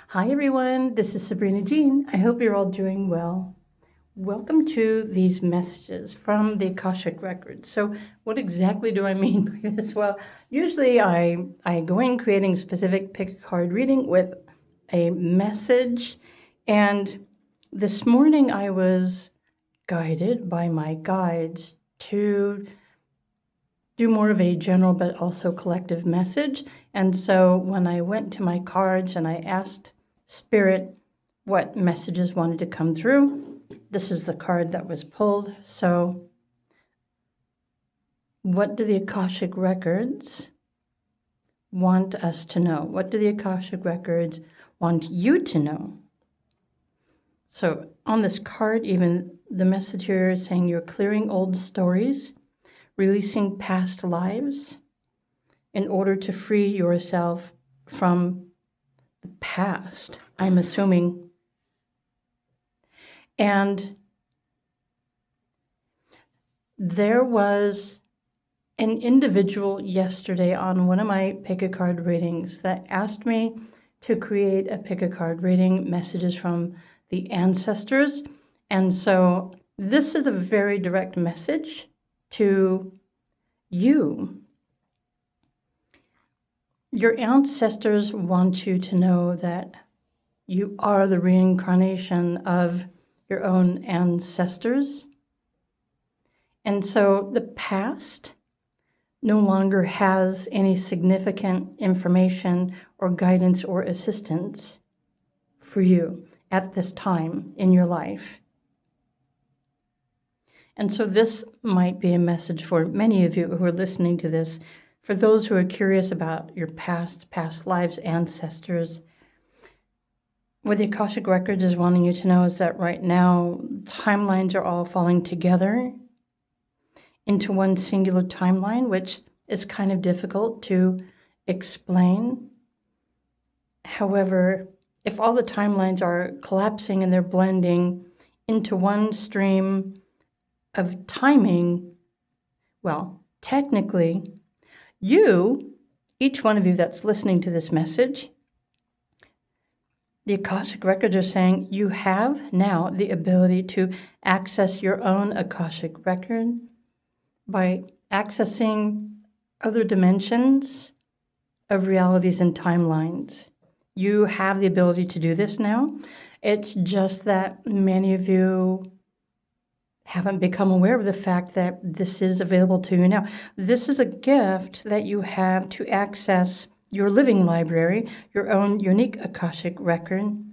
Hi everyone, this is Sabrina Jean. I hope you're all doing well. Welcome to these messages from the Akashic Records. So what exactly do I mean by this? Well, usually I go in creating a specific pick a card reading with a message, and this morning I was guided by my guides to do more of a general but also collective message. And so when I went to my cards and I asked Spirit what messages wanted to come through, this is the card that was pulled. So what do the Akashic Records want us to know? What do the Akashic Records want you to know? So on this card, even the message here is saying you're clearing old stories, releasing past lives in order to free yourself from the past, I'm assuming. And there was an individual yesterday on one of my pick a card readings that asked me to create a pick a card reading, messages from the ancestors. And so this is a very direct message to you. Your ancestors want you to know that you are the reincarnation of your own ancestors. And so the past no longer has any significant information or guidance or assistance for you at this time in your life. And so this might be a message for many of you who are listening to this. For those who are curious about your past lives, ancestors, what the Akashic Records is wanting you to know is that right now, timelines are all falling together into one singular timeline, which is kind of difficult to explain. However, if all the timelines are collapsing and they're blending into one stream of timing, well, technically, each one of you that's listening to this message, the Akashic Records are saying you have now the ability to access your own Akashic Record by accessing other dimensions of realities and timelines. You have the ability to do this now. It's just that many of you haven't become aware of the fact that this is available to you now. This is a gift that you have to access your living library, your own unique Akashic Record,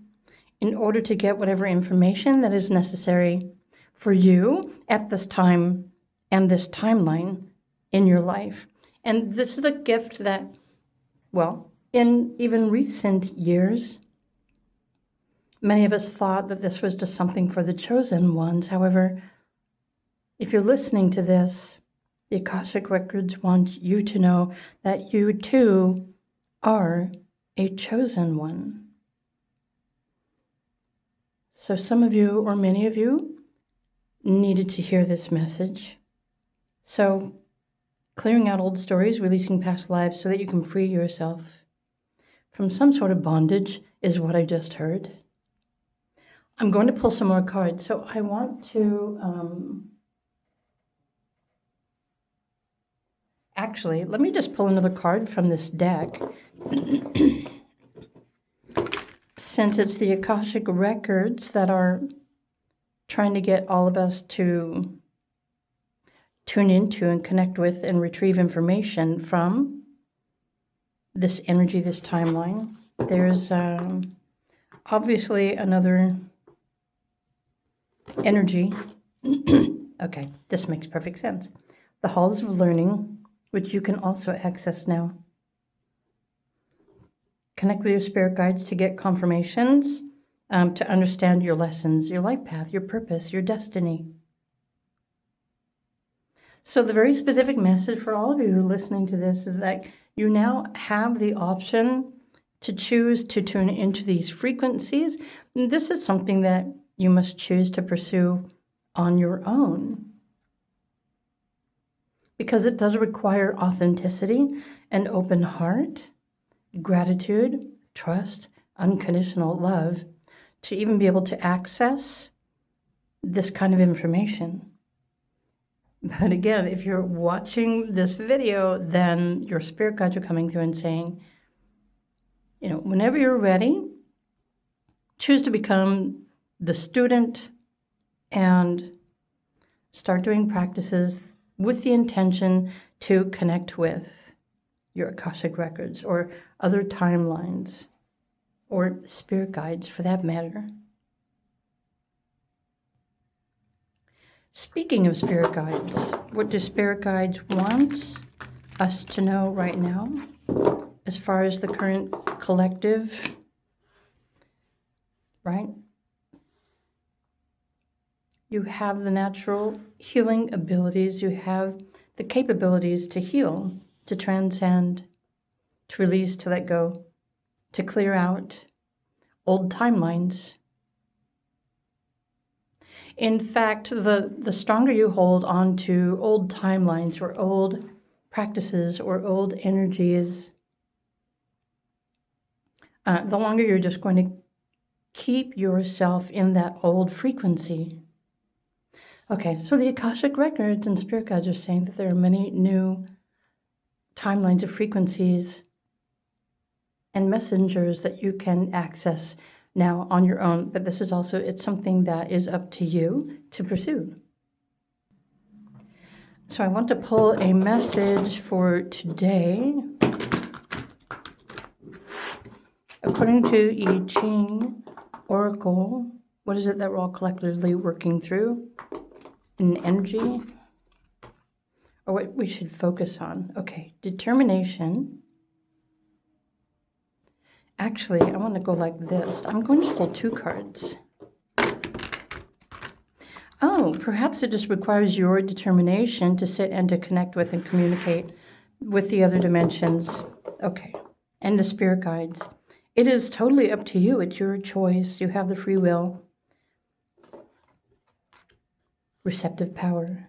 in order to get whatever information that is necessary for you at this time and this timeline in your life. And this is a gift that, well, in even recent years, many of us thought that this was just something for the chosen ones. However, if you're listening to this, the Akashic Records want you to know that you too are a chosen one. So some of you, or many of you, needed to hear this message. So clearing out old stories, releasing past lives so that you can free yourself from some sort of bondage is what I just heard. I'm going to pull some more cards. So I want to... Actually, let me just pull another card from this deck. Since it's the Akashic Records that are trying to get all of us to tune into and connect with and retrieve information from this energy, this timeline. There's obviously another energy. Okay, this makes perfect sense. The halls of learning, which you can also access now. Connect with your spirit guides to get confirmations, to understand your lessons, your life path, your purpose, your destiny. So the very specific message for all of you who are listening to this is that you now have the option to choose to tune into these frequencies. And this is something that you must choose to pursue on your own, because it does require authenticity, an open heart, gratitude, trust, unconditional love to even be able to access this kind of information. But again, if you're watching this video, then your spirit guides are coming through and saying, whenever you're ready, choose to become the student and start doing practices with the intention to connect with your Akashic records or other timelines or spirit guides for that matter. Speaking of spirit guides, what do spirit guides want us to know right now as far as the current collective, right? You have the natural healing abilities. You have the capabilities to heal, to transcend, to release, to let go, to clear out old timelines. In fact, the stronger you hold on to old timelines or old practices or old energies, the longer you're just going to keep yourself in that old frequency. Okay, so the Akashic records and spirit guides are saying that there are many new timelines of frequencies and messengers that you can access now on your own, but this is also, it's something that is up to you to pursue. So I want to pull a message for today. According to I Ching Oracle, what is it that we're all collectively working through? An energy? Or what we should focus on? Okay, determination. Actually, I want to go like this. I'm going to pull 2 cards. Oh, perhaps it just requires your determination to sit and to connect with and communicate with the other dimensions. Okay, and the spirit guides. It is totally up to you. It's your choice. You have the free will. Receptive power.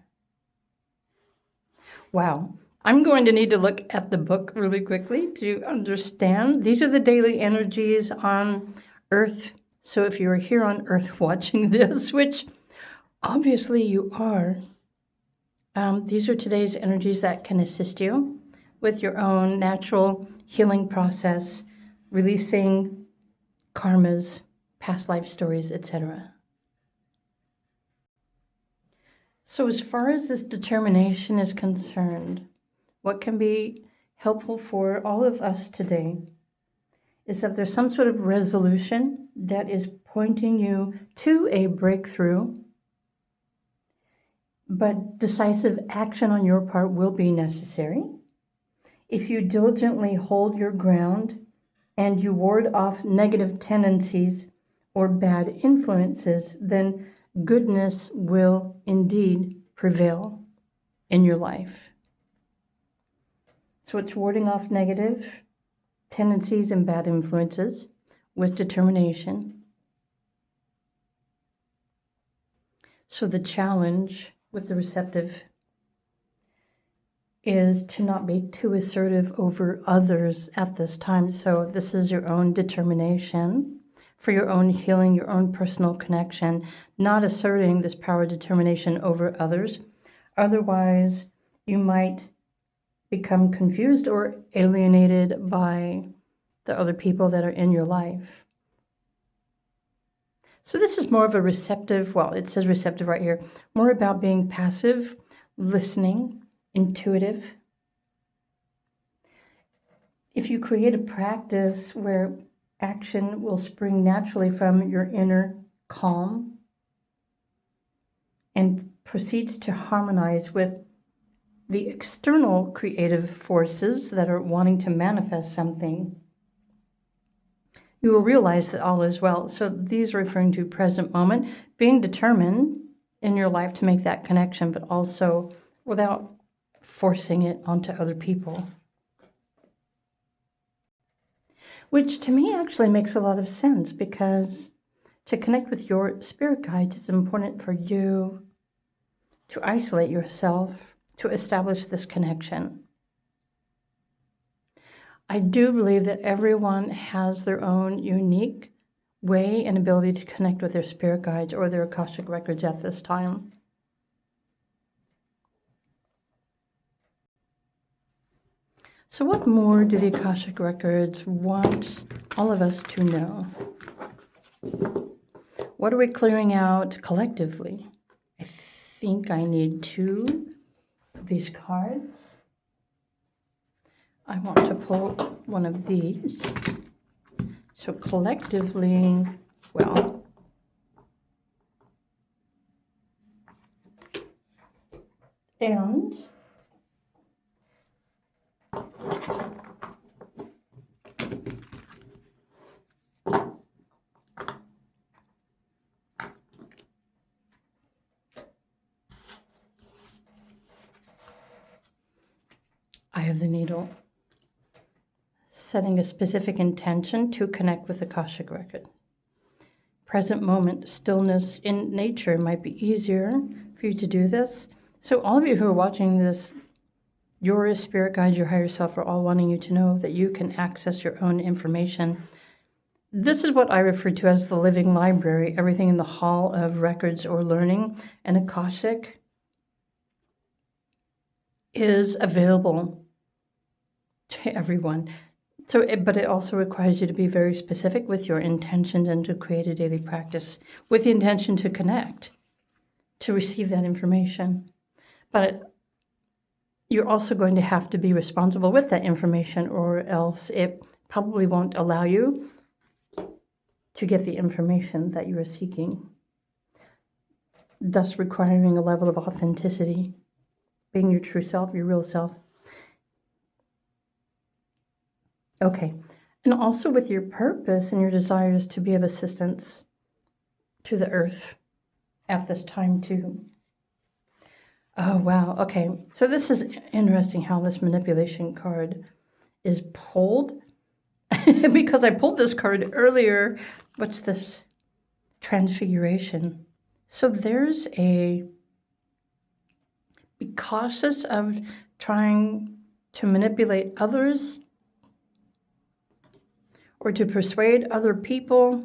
Wow. I'm going to need to look at the book really quickly to understand. These are the daily energies on Earth. So if you're here on Earth watching this, which obviously you are, these are today's energies that can assist you with your own natural healing process, releasing karmas, past life stories, etc. So as far as this determination is concerned, what can be helpful for all of us today is that there's some sort of resolution that is pointing you to a breakthrough, but decisive action on your part will be necessary. If you diligently hold your ground and you ward off negative tendencies or bad influences, then goodness will indeed prevail in your life. So it's warding off negative tendencies and bad influences with determination. So the challenge with the receptive is to not be too assertive over others at this time. So this is your own determination for your own healing, your own personal connection, not asserting this power of determination over others. Otherwise, you might become confused or alienated by the other people that are in your life. So this is more of a receptive, well, it says receptive right here, more about being passive, listening, intuitive. If you create a practice where action will spring naturally from your inner calm and proceeds to harmonize with the external creative forces that are wanting to manifest something, you will realize that all is well. So these are referring to present moment, being determined in your life to make that connection, but also without forcing it onto other people. Which to me actually makes a lot of sense, because to connect with your spirit guides, it's important for you to isolate yourself, to establish this connection. I do believe that everyone has their own unique way and ability to connect with their spirit guides or their Akashic records at this time. So what more do the Akashic records want all of us to know? What are we clearing out collectively? I think I need 2 of these cards. I want to pull one of these. So collectively, well, and I have the needle. Setting a specific intention to connect with the Akashic record. Present moment, stillness in nature might be easier for you to do this. So all of you who are watching this, your spirit guides, your higher self are all wanting you to know that you can access your own information. This is what I refer to as the living library, everything in the hall of records or learning. And Akashic is available to everyone. But it also requires you to be very specific with your intentions and to create a daily practice with the intention to connect, to receive that information. But you're also going to have to be responsible with that information, or else it probably won't allow you to get the information that you are seeking, thus requiring a level of authenticity, being your true self, your real self. Okay, and also with your purpose and your desires to be of assistance to the earth at this time too. Oh, wow. Okay, so this is interesting how this manipulation card is pulled. Because I pulled this card earlier. What's this? Transfiguration. So there's be cautious of trying to manipulate others or to persuade other people.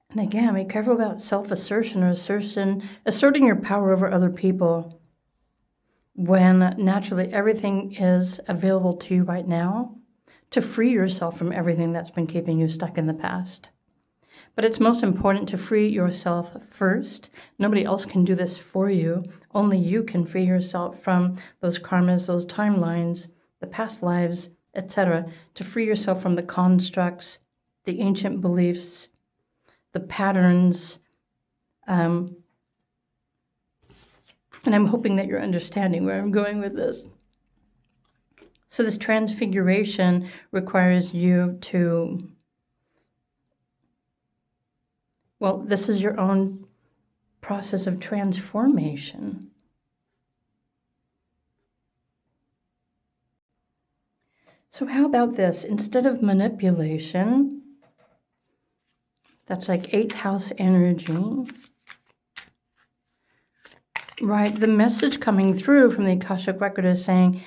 And again, be careful about self-assertion or asserting your power over other people when naturally everything is available to you right now to free yourself from everything that's been keeping you stuck in the past. But it's most important to free yourself first. Nobody else can do this for you. Only you can free yourself from those karmas, those timelines, the past lives, etc., to free yourself from the constructs, the ancient beliefs, the patterns. And I'm hoping that you're understanding where I'm going with this. So this transfiguration requires you to, well, this is your own process of transformation. So how about this? Instead of manipulation, that's like 8th house energy, right? The message coming through from the Akashic record is saying,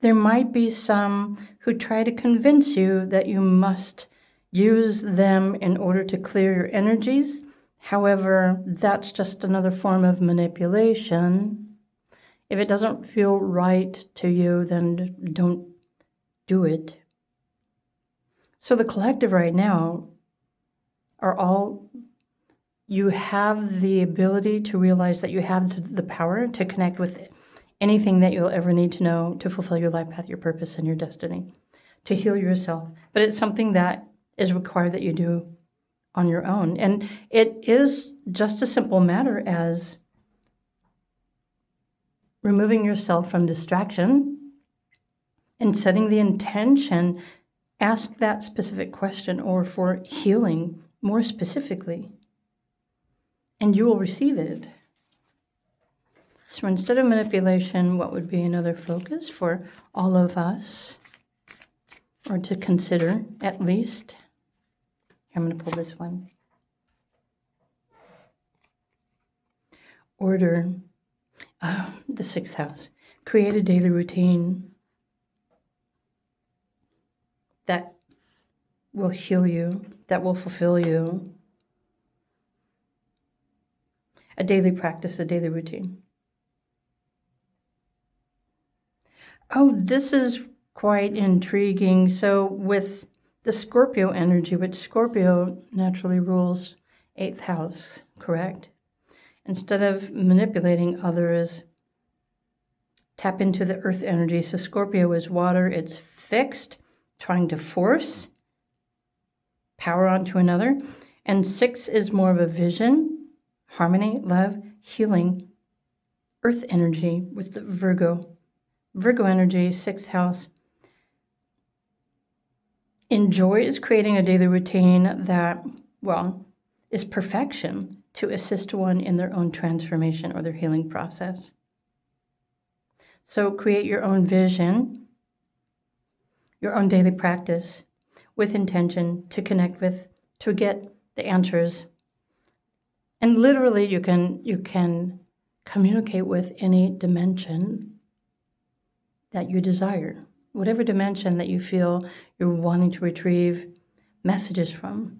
there might be some who try to convince you that you must use them in order to clear your energies. However, that's just another form of manipulation. If it doesn't feel right to you, then don't do it. So the collective right now are all, you have the ability to realize that you have the power to connect with anything that you'll ever need to know to fulfill your life path, your purpose, and your destiny, to heal yourself. But it's something that is required that you do on your own. And it is just a simple matter as removing yourself from distraction and setting the intention. Ask that specific question, or for healing more specifically, and you will receive it. So instead of manipulation, what would be another focus for all of us, or to consider at least? I'm going to pull this one. order. The sixth house. Create a daily routine that will heal you, that will fulfill you. A daily practice, a daily routine. Oh, this is quite intriguing. So with the Scorpio energy, which Scorpio naturally rules 8th house, correct? Instead of manipulating others, tap into the earth energy. So Scorpio is water, it's fixed, trying to force power onto another. And 6 is more of a vision, harmony, love, healing, earth energy with the Virgo. Virgo energy, 6th house, enjoys creating a daily routine that, well, is perfection to assist one in their own transformation or their healing process. So create your own vision, your own daily practice with intention to connect with, to get the answers. And literally you can communicate with any dimension that you desire, whatever dimension that you feel you're wanting to retrieve messages from.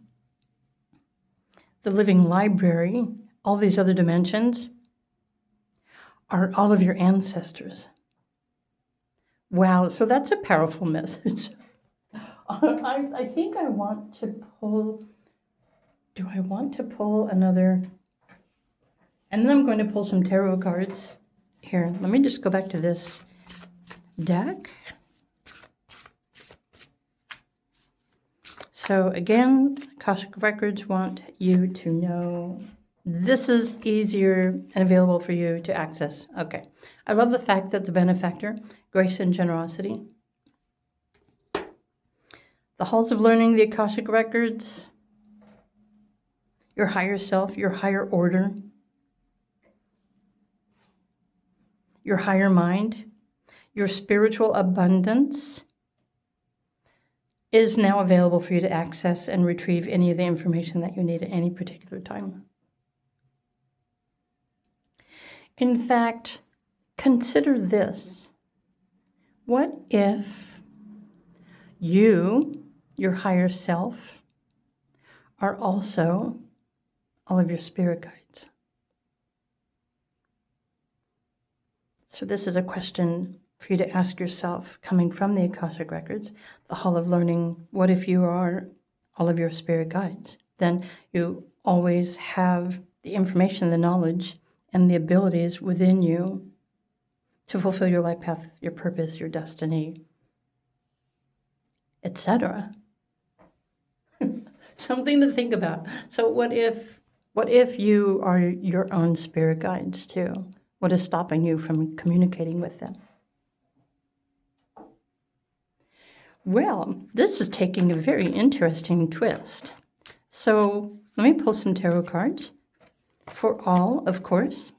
The living library, all these other dimensions, are all of your ancestors. Wow, so that's a powerful message. I think I want to pull, do I want to pull another? And then I'm going to pull some tarot cards. Here, let me just go back to this deck. So again, Akashic Records want you to know this is easier and available for you to access. Okay. I love the fact that the benefactor, grace and generosity. The halls of learning, the Akashic Records, your higher self, your higher order, your higher mind, your spiritual abundance is now available for you to access and retrieve any of the information that you need at any particular time. In fact, consider this. What if you, your higher self, are also all of your spirit guides? So this is a question for you to ask yourself, coming from the Akashic Records, the Hall of Learning. What if you are all of your spirit guides? Then you always have the information, the knowledge, and the abilities within you to fulfill your life path, your purpose, your destiny, etc. Something to think about. So what if you are your own spirit guides too? What is stopping you from communicating with them? Well, this is taking a very interesting twist. So let me pull some tarot cards. For all, of course,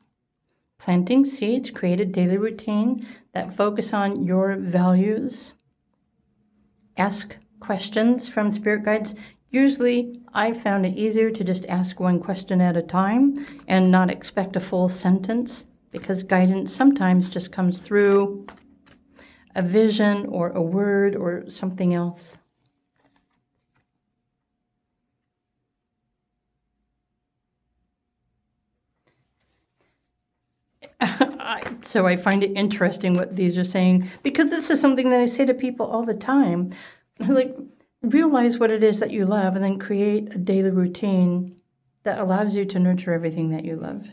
planting seeds, create a daily routine that focus on your values. Ask questions from spirit guides. Usually, I found it easier to just ask one question at a time and not expect a full sentence, because guidance sometimes just comes through a vision or a word or something else. So I find it interesting what these are saying, because this is something that I say to people all the time. Like, realize what it is that you love and then create a daily routine that allows you to nurture everything that you love.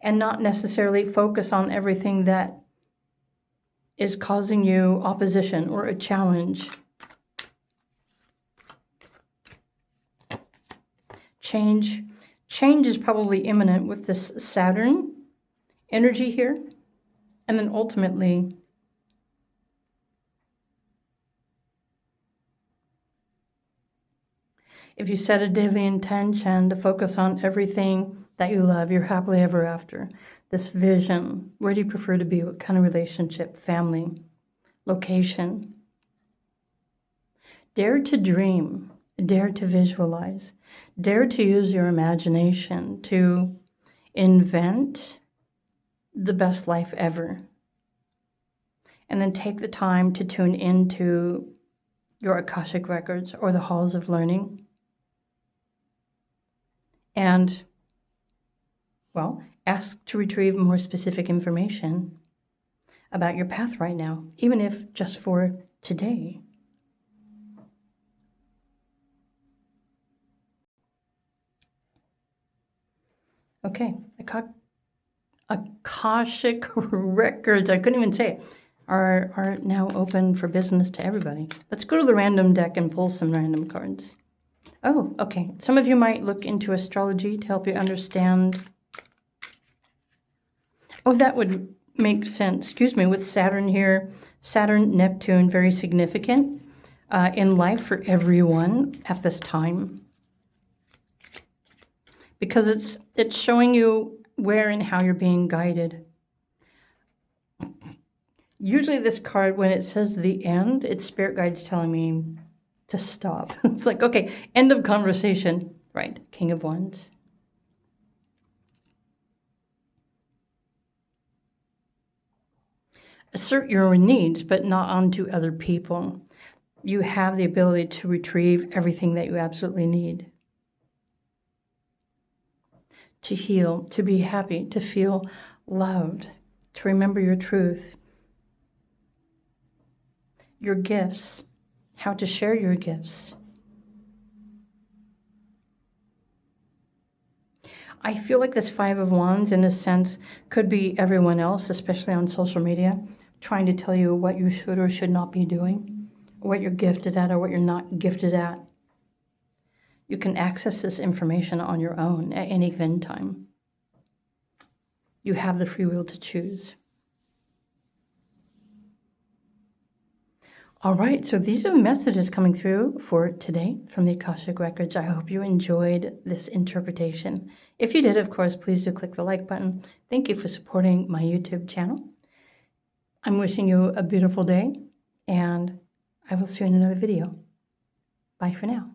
And not necessarily focus on everything that is causing you opposition or a challenge. Change is probably imminent with this Saturn energy here. And then ultimately, if you set a daily intention to focus on everything that you love, you're happily ever after. This vision, where do you prefer to be? What kind of relationship, family, location? Dare to dream. Dare to visualize. Dare to use your imagination to invent the best life ever. And then take the time to tune into your Akashic records or the halls of learning. And, well, ask to retrieve more specific information about your path right now, even if just for today. Okay, Akashic records, I couldn't even say it, are now open for business to everybody. Let's go to the random deck and pull some random cards. Oh, okay. Some of you might look into astrology to help you understand. Oh, that would make sense. Excuse me, with Saturn here, Saturn, Neptune, very significant in life for everyone at this time. Because it's showing you where and how you're being guided. Usually this card, when it says the end, it's spirit guides telling me to stop. It's like, okay, end of conversation. Right, King of Wands. Assert your own needs, but not onto other people. You have the ability to retrieve everything that you absolutely need. To heal, to be happy, to feel loved, to remember your truth, your gifts, how to share your gifts. I feel like this Five of Wands, in a sense, could be everyone else, especially on social media, trying to tell you what you should or should not be doing, what you're gifted at or what you're not gifted at. You can access this information on your own at any given time. You have the free will to choose. All right, so these are the messages coming through for today from the Akashic Records. I hope you enjoyed this interpretation. If you did, of course, please do click the like button. Thank you for supporting my YouTube channel. I'm wishing you a beautiful day, and I will see you in another video. Bye for now.